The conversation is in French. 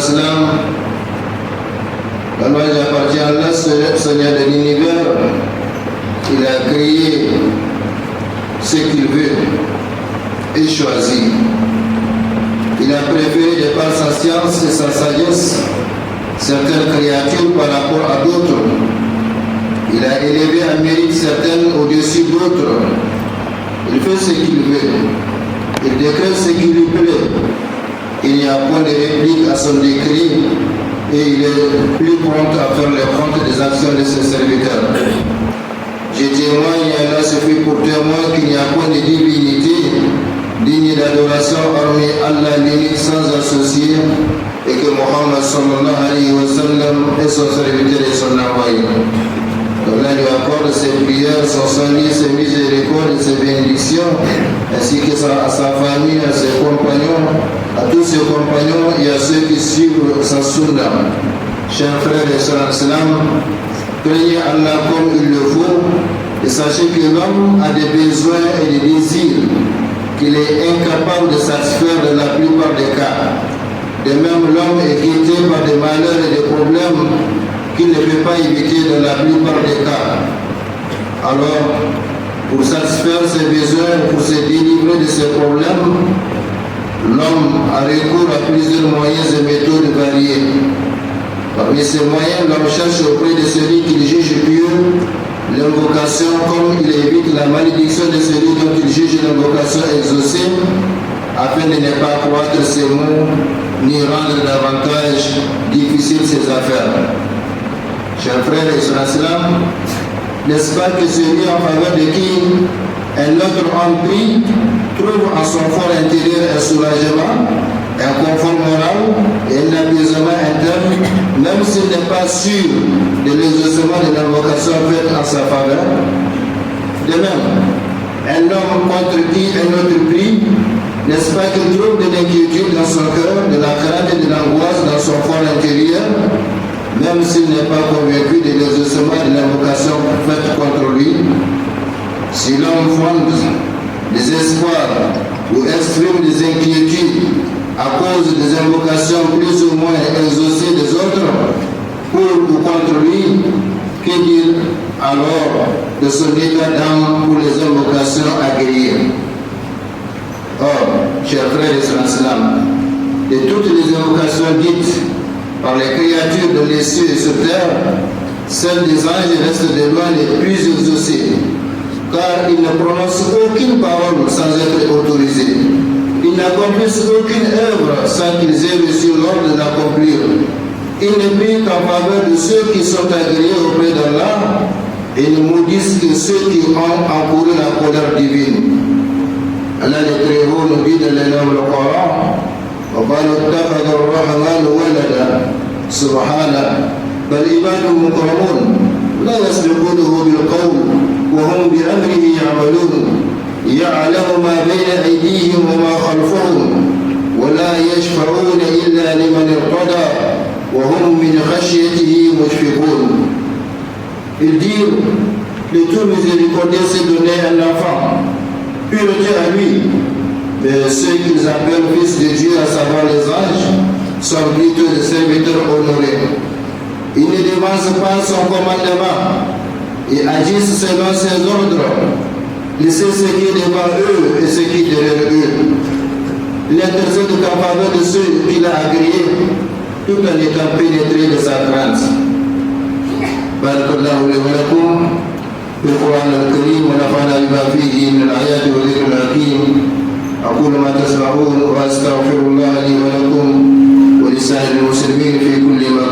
salam, la louange appartient à Allah, Seigneur de l'univers. Il a créé ce qu'il veut et choisi. Il a préféré de par sa science et sa sagesse certaines créatures par rapport à d'autres. Il a élevé en mérite certaines au-dessus d'autres. Il fait ce qu'il veut. Il décrète ce qui lui plaît. Il n'y a point de réplique à son décret et il est plus prompt à faire les comptes des actions de ses serviteurs. Je témoigne, Allah se fait pour témoin qu'il n'y a point de divinité digne d'adoration hormis Allah l'unique sans associé et que Muhammad sallallahu alayhi wa sallam est son serviteur et son envoyé. Allah lui accorde ses prières, son salut, ses miséricordes et ses bénédictions, ainsi que à sa famille, à ses compagnons, à tous ses compagnons et à ceux qui suivent sa sunna. Chers frères et sœurs en islam, craignez Allah comme il le faut et sachez que l'homme a des besoins et des désirs qu'il est incapable de satisfaire dans la plupart des cas. De même, l'homme est guetté par des malheurs et des problèmes qu'il ne peut pas éviter dans la plupart des cas. Alors, pour satisfaire ses besoins, pour se délivrer de ses problèmes, l'homme a recours à plusieurs moyens et méthodes variées. Parmi ces moyens, l'homme cherche auprès de celui qu'il juge pieux l'invocation, comme il évite la malédiction de celui dont il juge l'invocation exaucée, afin de ne pas croître ses maux ni rendre davantage difficile ses affaires. Chers frères et sœurs islam, n'est-ce pas que celui en faveur de qui un autre homme prie trouve en son fort intérieur un soulagement, un confort moral et un apaisement interne, même s'il n'est pas sûr de l'exaucement de l'invocation faite en sa faveur? De même, un homme contre qui un autre prie, n'est-ce pas qu'il trouve de l'inquiétude dans son cœur, de la crainte et de l'angoisse dans son fort intérieur, même s'il n'est pas convaincu de l'exaucement de l'invocation faite contre lui? Si l'homme fonde des espoirs ou exprime des inquiétudes à cause des invocations plus ou moins exaucées des autres, pour ou contre lui, que dire alors de son état d'âme pour les invocations à guérir? Or, chers frères et sœurs islam, de toutes les invocations dites par les créatures de les cieux et sur terre, celles des anges restent de loin les plus exaucées, car ils ne prononcent aucune parole sans être autorisés. Ils n'accomplissent aucune œuvre sans qu'ils aient reçu l'ordre de l'accomplir. Ils ne prient qu'en faveur de ceux qui sont agréés auprès d'Allah et ne maudissent que ceux qui ont encouru la colère divine. Allah le Très-Haut nous dit dans le Coran: وقالوا اتخذ الرحمن ولدا سبحانه بل عباد مكرمون لا يسبقونه بالقول وهم بأمره يعملون يعلم ما بين أيديهم وما خلفهم ولا يشفعون إلا لمن ارتضى وهم من خشيته مشفقون. Il dit: le tout miséricordieux s'est donné un enfant, pureté à lui, mais ceux qu'ils appellent fils de Dieu, à savoir les anges, sont plutôt des serviteurs honorés. Ils ne dévancent pas son commandement et agissent selon ses ordres. Laissez ce qui est devant eux et ce qui est derrière eux. Il intercède en faveur de ceux qu'il a agréés, tout en étant pénétré de sa crainte. Barakallahu li wa lakum bil Qur'an al-Karim wa nafa'ana bima fihi min al-ayati wa dhikr al-hakim. أقول ما تسمعون وأستغفر الله لي ولكم ولسائر المسلمين في كل مكان.